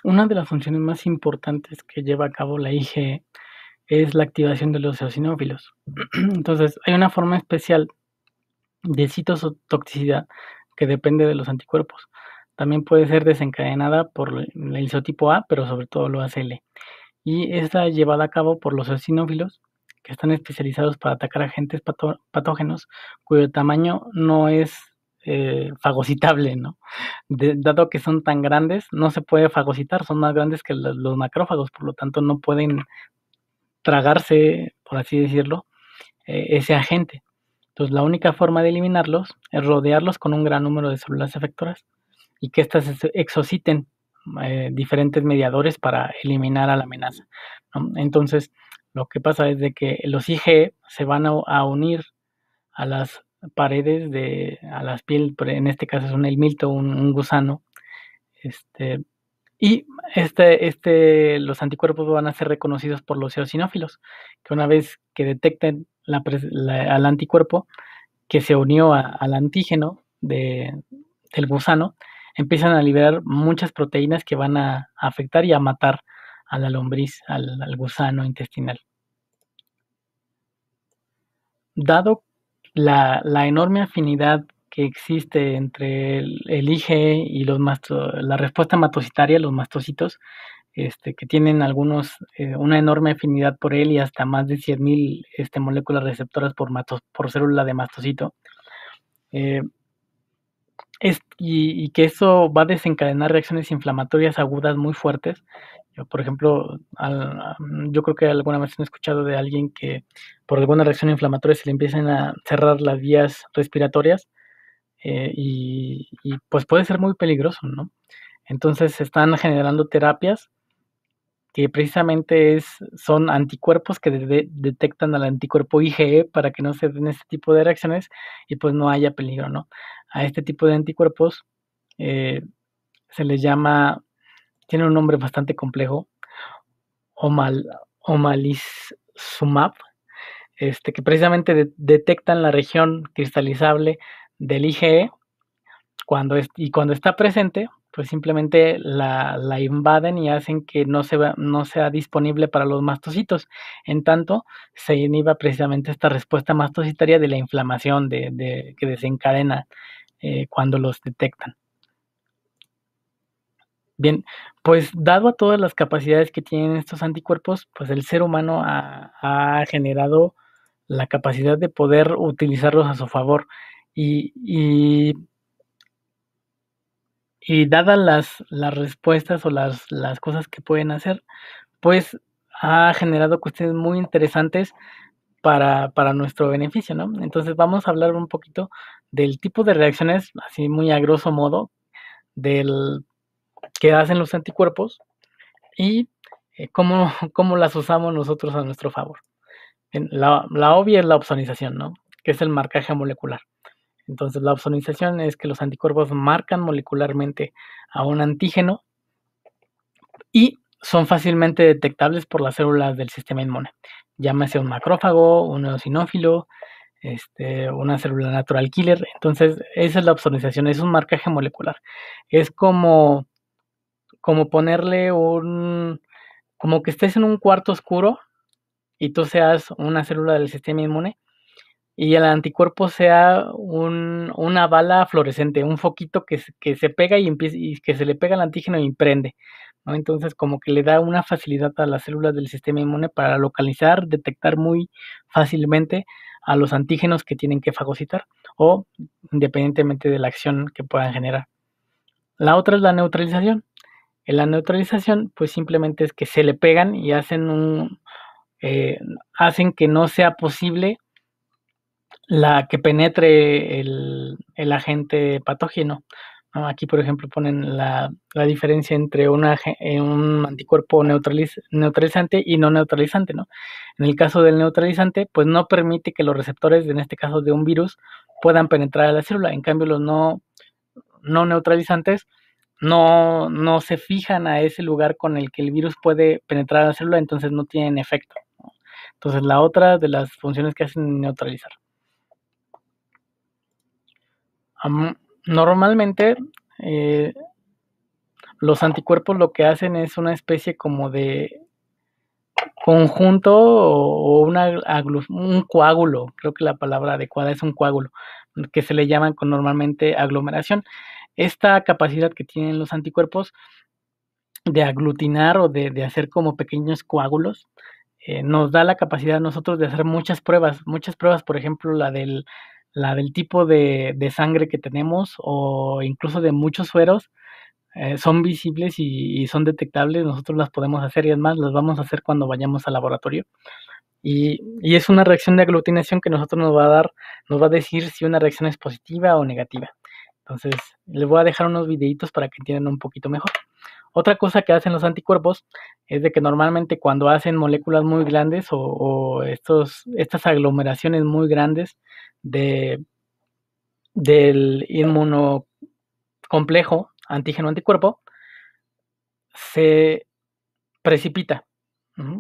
Una de las funciones más importantes que lleva a cabo la IgE es la activación de los eosinófilos. Entonces, hay una forma especial de citotoxicidad que depende de los anticuerpos. También puede ser desencadenada por el isotipo A, pero sobre todo lo hace L. Y está llevada a cabo por los eosinófilos, que están especializados para atacar agentes patógenos cuyo tamaño no es fagocitable, ¿no? Dado que son tan grandes, no se puede fagocitar, son más grandes que los macrófagos, por lo tanto no pueden tragarse, por así decirlo, ese agente. Entonces, la única forma de eliminarlos es rodearlos con un gran número de células efectoras y que éstas exociten diferentes mediadores para eliminar a la amenaza, ¿no? Entonces, lo que pasa es de que los IgE se van a unir a las paredes a las pieles, en este caso son el milto, un gusano, este, y los anticuerpos van a ser reconocidos por los eosinófilos, que una vez que detecten al anticuerpo que se unió al antígeno del gusano, empiezan a liberar muchas proteínas que van a afectar y a matar a la lombriz, al gusano intestinal. Dado la enorme afinidad que existe entre el IgE y la respuesta matocitaria, los mastocitos, que tienen algunos una enorme afinidad por él y hasta más de 100.000 moléculas receptoras por célula de mastocito, eh, y que eso va a desencadenar reacciones inflamatorias agudas muy fuertes. Yo, por ejemplo, yo creo que alguna vez han escuchado de alguien que por alguna reacción inflamatoria se le empiezan a cerrar las vías respiratorias, y pues puede ser muy peligroso, ¿no? Entonces se están generando terapias que precisamente son anticuerpos que detectan al anticuerpo IgE para que no se den este tipo de reacciones y pues no haya peligro, ¿no? A este tipo de anticuerpos eh, se les llama, tiene un nombre bastante complejo, omal, omalizumab, que precisamente detectan la región cristalizable del IgE y cuando está presente, pues simplemente la invaden y hacen que no sea disponible para los mastocitos. En tanto, se inhiba precisamente esta respuesta mastocitaria de la inflamación que desencadena cuando los detectan. Bien, pues dado a todas las capacidades que tienen estos anticuerpos, pues el ser humano ha generado la capacidad de poder utilizarlos a su favor. Y, y Y dadas las respuestas o las cosas que pueden hacer, pues ha generado cuestiones muy interesantes para nuestro beneficio, ¿no? Entonces vamos a hablar un poquito del tipo de reacciones, así muy a grosso modo, del que hacen los anticuerpos y cómo las usamos nosotros a nuestro favor. La obvia es la opsonización, ¿no? Que es el marcaje molecular. Entonces, la opsonización es que los anticuerpos marcan molecularmente a un antígeno y son fácilmente detectables por las células del sistema inmune. Llámese un macrófago, un eosinófilo, una célula natural killer. Entonces, esa es la opsonización, es un marcaje molecular. Es como ponerle como que estés en un cuarto oscuro y tú seas una célula del sistema inmune y el anticuerpo sea una bala fluorescente, un foquito que se pega y que se le pega al antígeno y prende, ¿no? Entonces, como que le da una facilidad a las células del sistema inmune para localizar, detectar muy fácilmente a los antígenos que tienen que fagocitar o independientemente de la acción que puedan generar. La otra es la neutralización. En la neutralización, pues simplemente es que se le pegan y eh, hacen que no sea posible que penetre el agente patógeno, ¿no? Aquí, por ejemplo, ponen la diferencia entre un anticuerpo neutralizante y no neutralizante, ¿no? En el caso del neutralizante, pues no permite que los receptores, en este caso de un virus, puedan penetrar a la célula. En cambio, los no neutralizantes no se fijan a ese lugar con el que el virus puede penetrar a la célula, entonces no tienen efecto, ¿no? Entonces, la otra de las funciones que hacen es neutralizar. Normalmente, eh, los anticuerpos lo que hacen es una especie como de conjunto o un coágulo, creo que la palabra adecuada es un coágulo, que se le llaman normalmente aglomeración. Esta capacidad que tienen los anticuerpos de aglutinar o de hacer como pequeños coágulos, nos da la capacidad a nosotros de hacer muchas pruebas, por ejemplo, la del tipo de sangre que tenemos o incluso de muchos sueros, son visibles y son detectables, nosotros las podemos hacer y es más, las vamos a hacer cuando vayamos al laboratorio. Y es una reacción de aglutinación que nosotros nos va a decir si una reacción es positiva o negativa. Entonces, les voy a dejar unos videitos para que entiendan un poquito mejor. Otra cosa que hacen los anticuerpos es de que normalmente cuando hacen moléculas muy grandes o estas aglomeraciones muy grandes de, del inmunocomplejo antígeno-anticuerpo, se precipita.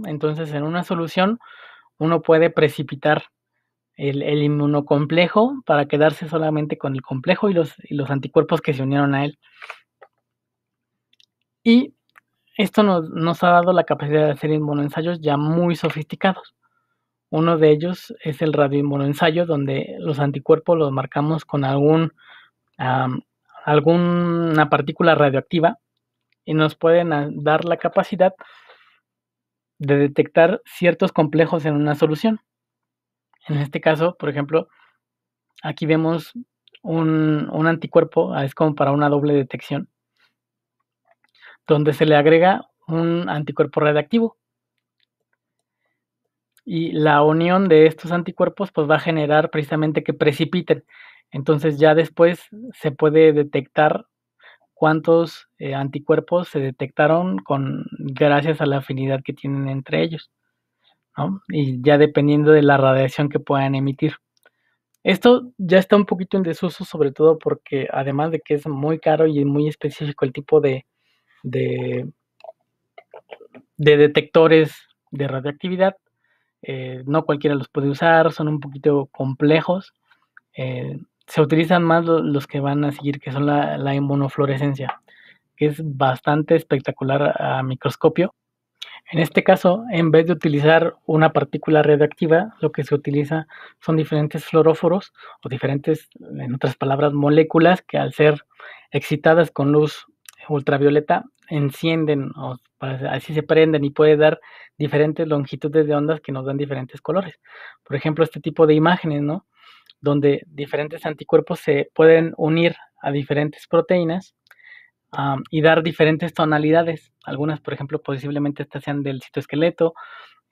Entonces, en una solución, uno puede precipitar el inmunocomplejo para quedarse solamente con el complejo y los anticuerpos que se unieron a él. Y esto nos ha dado la capacidad de hacer inmunoensayos ya muy sofisticados. Uno de ellos es el radioinmunoensayo, donde los anticuerpos los marcamos con alguna partícula radioactiva y nos pueden dar la capacidad de detectar ciertos complejos en una solución. En este caso, por ejemplo, aquí vemos un anticuerpo, es como para una doble detección, donde se le agrega un anticuerpo radiactivo. Y la unión de estos anticuerpos pues va a generar precisamente que precipiten. Entonces ya después se puede detectar cuántos anticuerpos se detectaron gracias a la afinidad que tienen entre ellos, ¿no? Y ya dependiendo de la radiación que puedan emitir. Esto ya está un poquito en desuso, sobre todo porque además de que es muy caro y muy específico el tipo de, de detectores de radioactividad, no cualquiera los puede usar, son un poquito complejos. Se utilizan más los que van a seguir, que son la inmunofluorescencia, que es bastante espectacular a microscopio. En este caso, en vez de utilizar una partícula radioactiva, lo que se utiliza son diferentes fluoróforos o diferentes, en otras palabras, moléculas que al ser excitadas con luz ultravioleta encienden o así se prenden y puede dar diferentes longitudes de ondas que nos dan diferentes colores. Por ejemplo, este tipo de imágenes, ¿no? Donde diferentes anticuerpos se pueden unir a diferentes proteínas y dar diferentes tonalidades. Algunas, por ejemplo, posiblemente estas sean del citoesqueleto,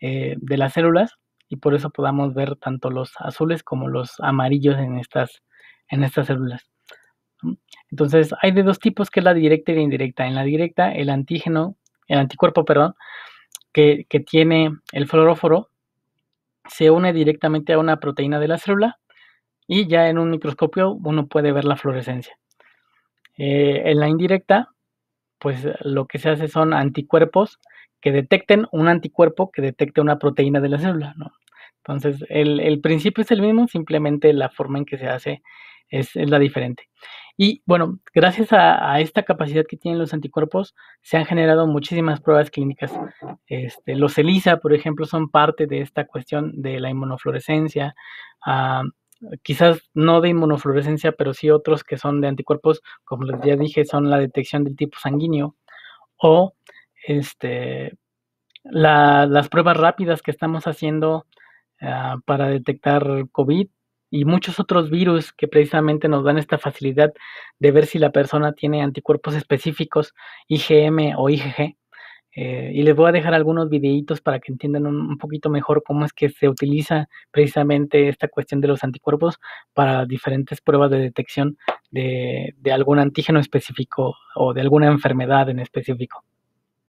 de las células, y por eso podamos ver tanto los azules como los amarillos en estas células. Entonces, hay de dos tipos, que es la directa y la indirecta. En la directa, el anticuerpo, perdón, que tiene el fluoróforo, se une directamente a una proteína de la célula y ya en un microscopio uno puede ver la fluorescencia. En la indirecta, pues lo que se hace son anticuerpos que detecten un anticuerpo que detecte una proteína de la célula, ¿no? Entonces, el principio es el mismo, simplemente la forma en que se hace es la diferente. Y bueno, gracias a esta capacidad que tienen los anticuerpos, se han generado muchísimas pruebas clínicas. Los ELISA, por ejemplo, son parte de esta cuestión de la inmunofluorescencia. ah, Quizás no de inmunofluorescencia, pero sí otros que son de anticuerpos, como les ya dije, son la detección del tipo sanguíneo o las pruebas rápidas que estamos haciendo para detectar COVID y muchos otros virus que precisamente nos dan esta facilidad de ver si la persona tiene anticuerpos específicos, IgM o IgG. Y les voy a dejar algunos videitos para que entiendan un poquito mejor cómo es que se utiliza precisamente esta cuestión de los anticuerpos para diferentes pruebas de detección de algún antígeno específico o de alguna enfermedad en específico.